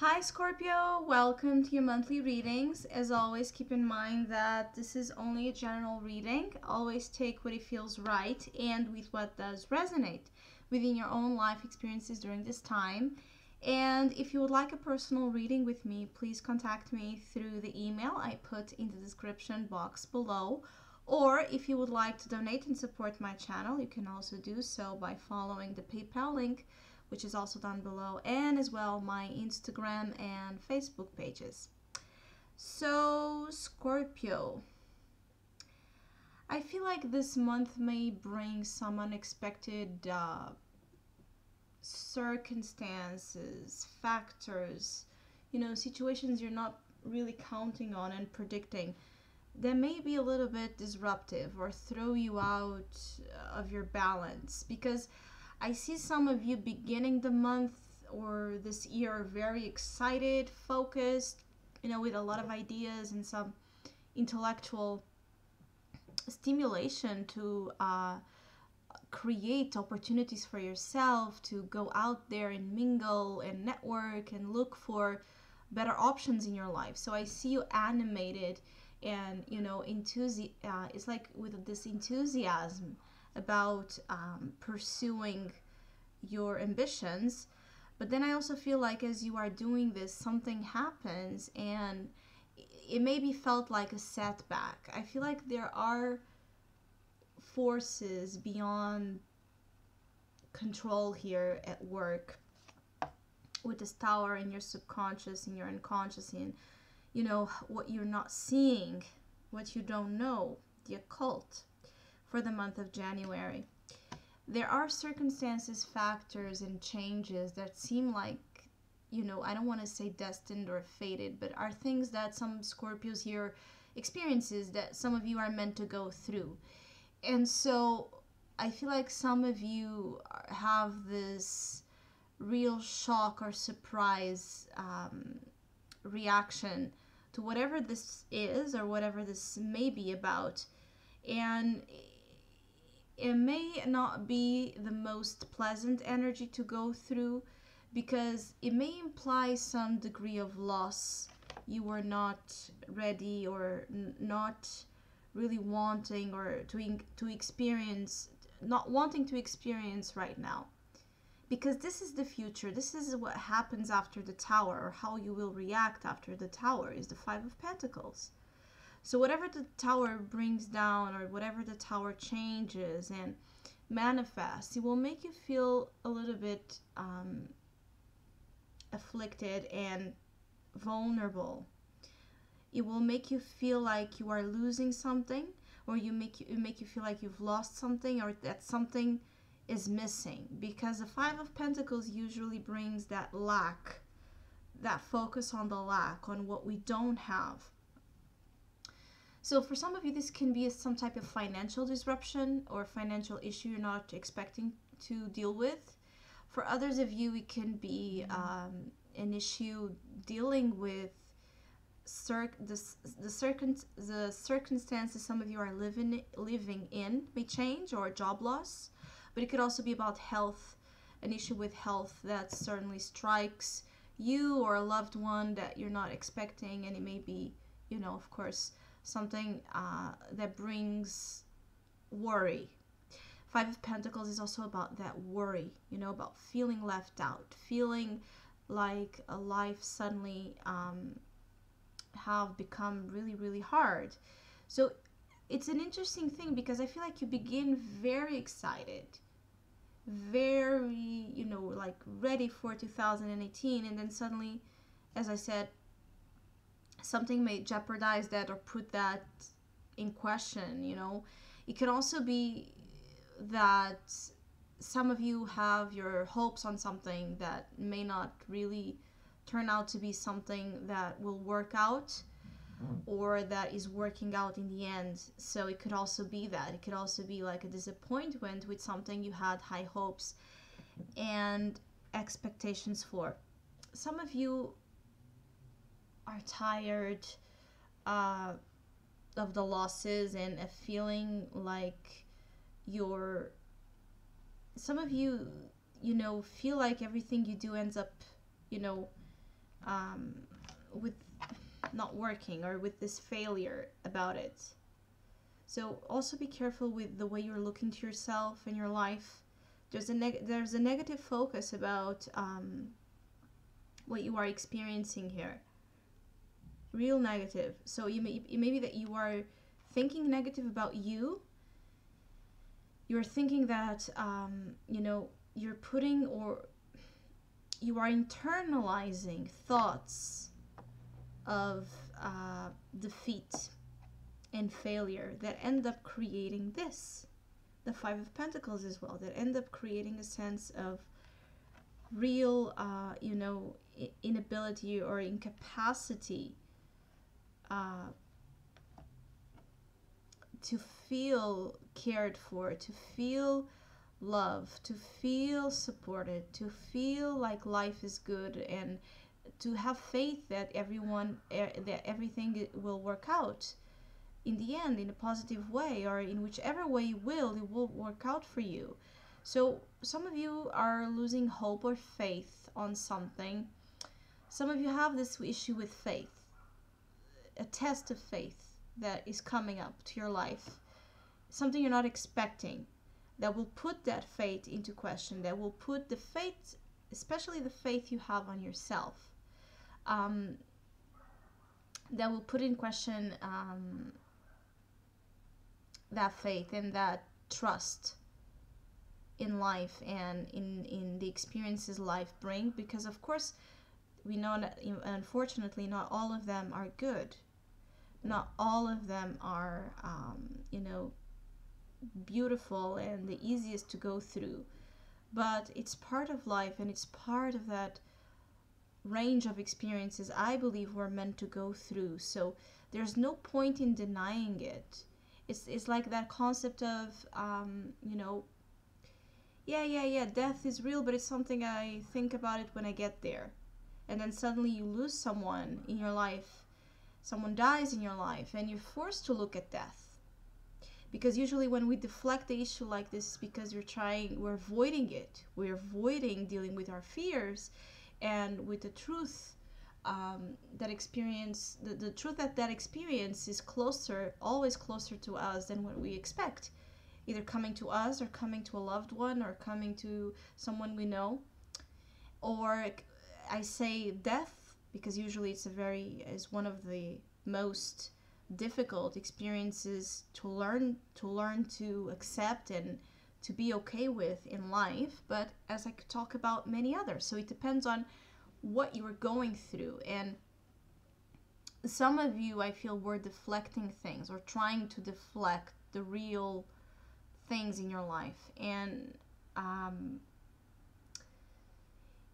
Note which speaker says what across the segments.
Speaker 1: Hi Scorpio, welcome to your monthly readings. As always, keep in mind that this is only a general reading. Always take what it feels right and with what does resonate within your own life experiences during this time. And if you would like a personal reading with me, please contact me through the email I put in the description box below. Or if you would like to donate and support my channel, you can also do so by following the PayPal link, which is also down below, and as well my Instagram and Facebook pages. So, Scorpio, I feel like this month may bring some unexpected circumstances, factors, situations you're not really counting on and predicting that may be a little bit disruptive or throw you out of your balance, because I see some of you beginning the month or this year very excited, focused, with a lot of ideas and some intellectual stimulation to create opportunities for yourself to go out there and mingle and network and look for better options in your life. So I see you animated and it's like with this enthusiasm about pursuing your ambitions. But then I also feel like as you are doing this, something happens and it maybe felt like a setback. I feel like there are forces beyond control here at work with this tower in your subconscious and your unconscious, and what you're not seeing, what you don't know, the occult for the month of January. There are circumstances, factors, and changes that seem like, I don't want to say destined or fated, but are things that some Scorpios here experiences that some of you are meant to go through. And so I feel like some of you have this real shock or surprise reaction to whatever this is or whatever this may be about. And it may not be the most pleasant energy to go through because it may imply some degree of loss you were not ready or not really wanting or to experience, not wanting to experience right now, because this is the future. This is what happens after the tower, or how you will react after the tower is the Five of Pentacles. So whatever the tower brings down or whatever the tower changes and manifests, it will make you feel a little bit afflicted and vulnerable. It will make you feel like you are losing something, or make you feel like you've lost something, or that something is missing, because the Five of Pentacles usually brings that lack, that focus on the lack, on what we don't have. So for some of you, this can be some type of financial disruption or financial issue you're not expecting to deal with. For others of you, it can be an issue dealing with the circumstances some of you are living in may change, or job loss. But it could also be about health, an issue with health that certainly strikes you or a loved one that you're not expecting, and it may be, of course, something that brings worry. Five of Pentacles is also about that worry, about feeling left out, feeling like a life suddenly have become really, really hard. So it's an interesting thing, because I feel like you begin very excited, very, like ready for 2018, and then suddenly, as I said, something may jeopardize that or put that in question. It can also be that some of you have your hopes on something that may not really turn out to be something that will work out, or that is working out in the end. So it could also be that. It could also be like a disappointment with something you had high hopes and expectations for. Some of you are tired of the losses and a feeling like some of you, feel like everything you do ends up, um, with not working, or with this failure about it. So also be careful with the way you're looking to yourself and your life. There's a negative focus about what you are experiencing here, real negative. So it may be that you are thinking negative about you. You're thinking that you're putting, or you are internalizing thoughts of defeat and failure that end up creating this, the Five of Pentacles as well, that end up creating a sense of real inability or incapacity to feel cared for, to feel love, to feel supported, to feel like life is good, and to have faith that that everything will work out in the end in a positive way, or in whichever way it will work out for you. So some of you are losing hope or faith on something. Some of you have this issue with faith, a test of faith that is coming up to your life, something you're not expecting, that will put that faith into question, that will put the faith, especially the faith you have on yourself, that will put in question that faith and that trust in life and in the experiences life brings, because of course we know that unfortunately not all of them are good, not all of them are beautiful and the easiest to go through, but it's part of life, and it's part of that range of experiences I believe we're meant to go through. So there's no point in denying it. It's like that concept of death is real, but it's something I think about it when I get there. And then suddenly you lose someone in your life, someone dies in your life, and you're forced to look at death. Because usually when we deflect the issue like this, it's because we're avoiding it. We're avoiding dealing with our fears and with the truth that experience, the truth that experience is always closer to us than what we expect. Either coming to us, or coming to a loved one, or coming to someone we know. Or I say death because usually is one of the most difficult experiences to learn to accept and to be okay with in life, but as I could talk about many others. So it depends on what you are going through, and some of you, I feel, were deflecting things or trying to deflect the real things in your life, and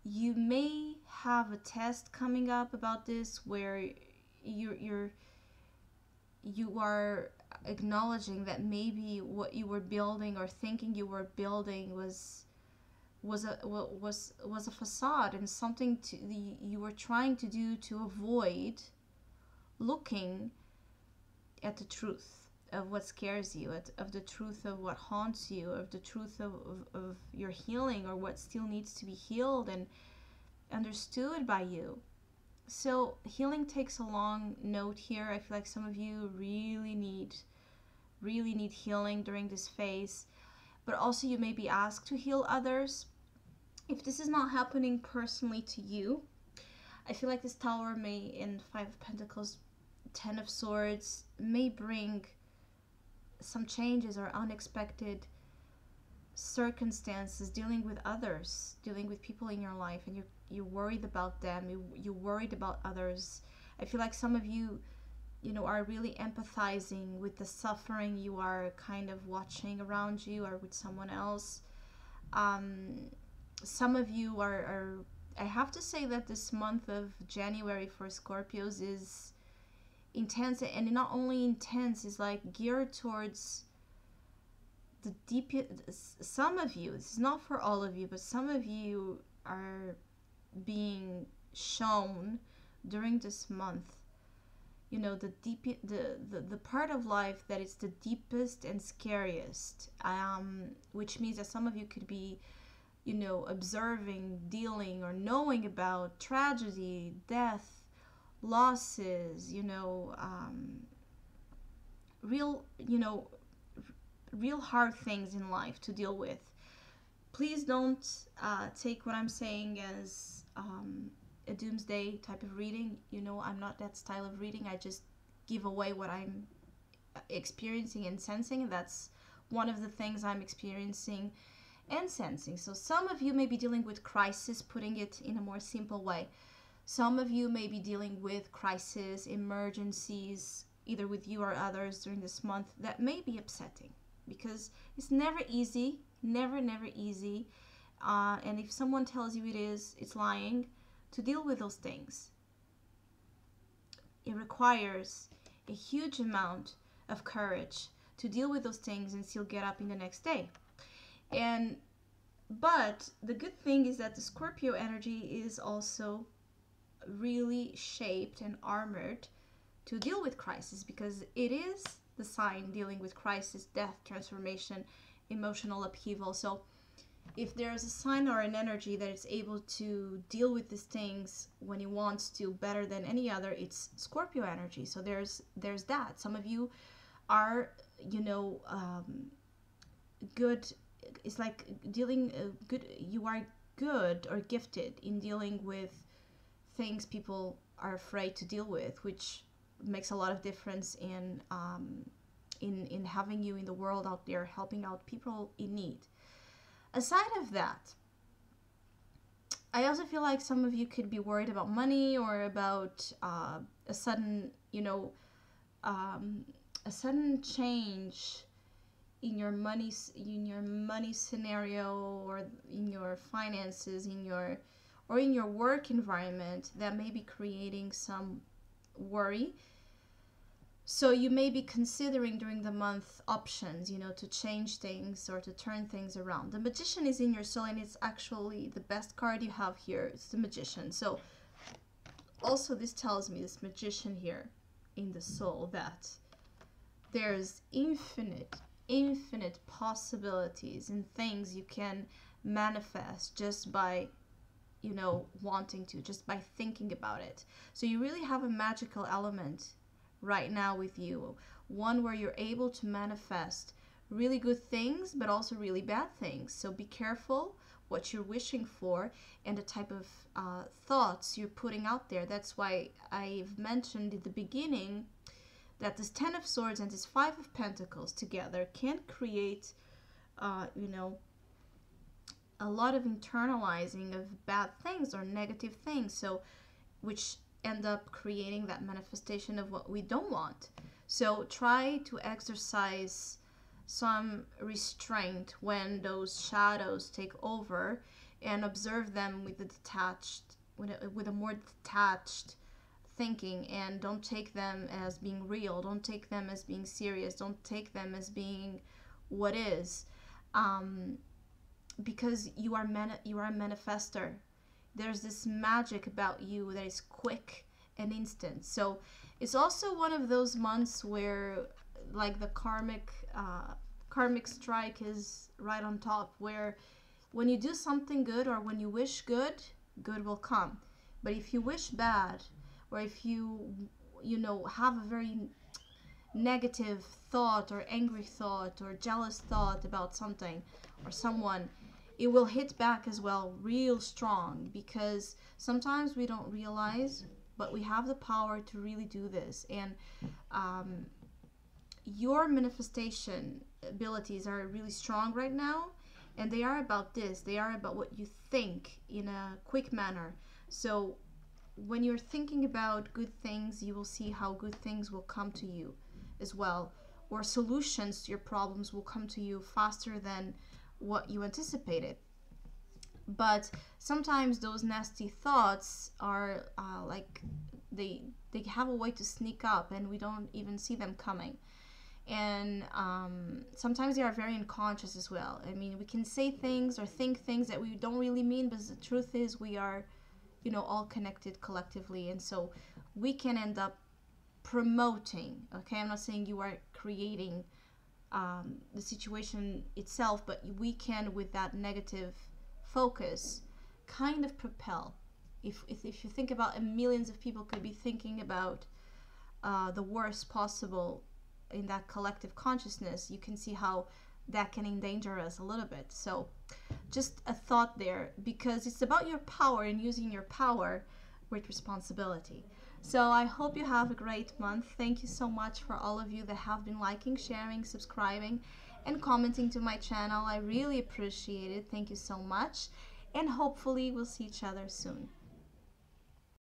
Speaker 1: you may have a test coming up about this where you are acknowledging that maybe what you were building or thinking you were building was a facade, and something you were trying to do to avoid looking at the truth of what scares you, of the truth of what haunts you, of the truth of your healing, or what still needs to be healed and understood by you. So healing takes a long note here. I feel like some of you really need healing during this phase, but also you may be asked to heal others. If this is not happening personally to you, I feel like this Tower in Five of Pentacles, Ten of Swords, may bring some changes or unexpected circumstances, dealing with others, dealing with people in your life, and you're worried about them, you're worried about others. I feel like some of you are really empathizing with the suffering you are kind of watching around you or with someone else. Some of you are I have to say that this month of January for Scorpios is intense, and not only intense, is like geared towards the deep. Some of you, this is not for all of you, but some of you are being shown during this month, the part of life that is the deepest and scariest, which means that some of you could be observing, dealing, or knowing about tragedy, death, losses, real, real hard things in life to deal with. Please don't take what I'm saying as a doomsday type of reading. I'm not that style of reading. I just give away what I'm experiencing and sensing. That's one of the things I'm experiencing and sensing. So some of you may be dealing with crisis, putting it in a more simple way. Some of you may be dealing with crisis, emergencies, either with you or others during this month that may be upsetting, because it's never easy, never easy. And if someone tells you it is, it's lying. To deal with those things, it requires a huge amount of courage to deal with those things and still get up in the next day. But the good thing is that the Scorpio energy is also really shaped and armored to deal with crisis, because it is the sign dealing with crisis, death, transformation, emotional upheaval. So if there's a sign or an energy that is able to deal with these things when it wants to better than any other, it's Scorpio energy. So there's that. Some of you are, good. It's like dealing good. You are good or gifted in dealing with things people are afraid to deal with, which makes a lot of difference in having you in the world out there, helping out people in need. Aside of that, I also feel like some of you could be worried about money, or about a sudden, a sudden change in your money scenario, or in your finances, in your work environment, that may be creating some worry. So you may be considering during the month options, to change things or to turn things around. The Magician is in your soul, and it's actually the best card you have here. It's the Magician. So also this tells me, this Magician here in the soul, that there's infinite possibilities and things you can manifest just by wanting to, just by thinking about it. So you really have a magical element right now with you, one where you're able to manifest really good things, but also really bad things. So be careful what you're wishing for and the type of thoughts you're putting out there. That's why I've mentioned at the beginning that this 10 of Swords and this 5 of Pentacles together can create a lot of internalizing of bad things or negative things, so which end up creating that manifestation of what we don't want. So try to exercise some restraint when those shadows take over, and observe them with a more detached thinking, and don't take them as being real, don't take them as being serious, don't take them as being what is, because you are a manifester. There's this magic about you that is quick and instant. So it's also one of those months where, like, the karmic strike is right on top, where when you do something good or when you wish good, good will come. But if you wish bad, or if you have a very negative thought or angry thought or jealous thought about something or someone, it will hit back as well real strong, because sometimes we don't realize, but we have the power to really do this. And your manifestation abilities are really strong right now, and they are about this. They are about what you think in a quick manner. So when you're thinking about good things, you will see how good things will come to you as well, or solutions to your problems will come to you faster than what you anticipated. But sometimes those nasty thoughts are like they have a way to sneak up, and we don't even see them coming. And sometimes they are very unconscious as well. I mean, we can say things or think things that we don't really mean, but the truth is we are all connected collectively, and so we can end up promoting, okay, I'm not saying you are creating the situation itself, but we can, with that negative focus kind of propel. If you think about, and millions of people could be thinking about the worst possible in that collective consciousness, you can see how that can endanger us a little bit. So just a thought there, because it's about your power and using your power with responsibility. So I hope you have a great month. Thank you so much for all of you that have been liking, sharing, subscribing, and commenting to my channel. I really appreciate it. Thank you so much. And hopefully we'll see each other soon.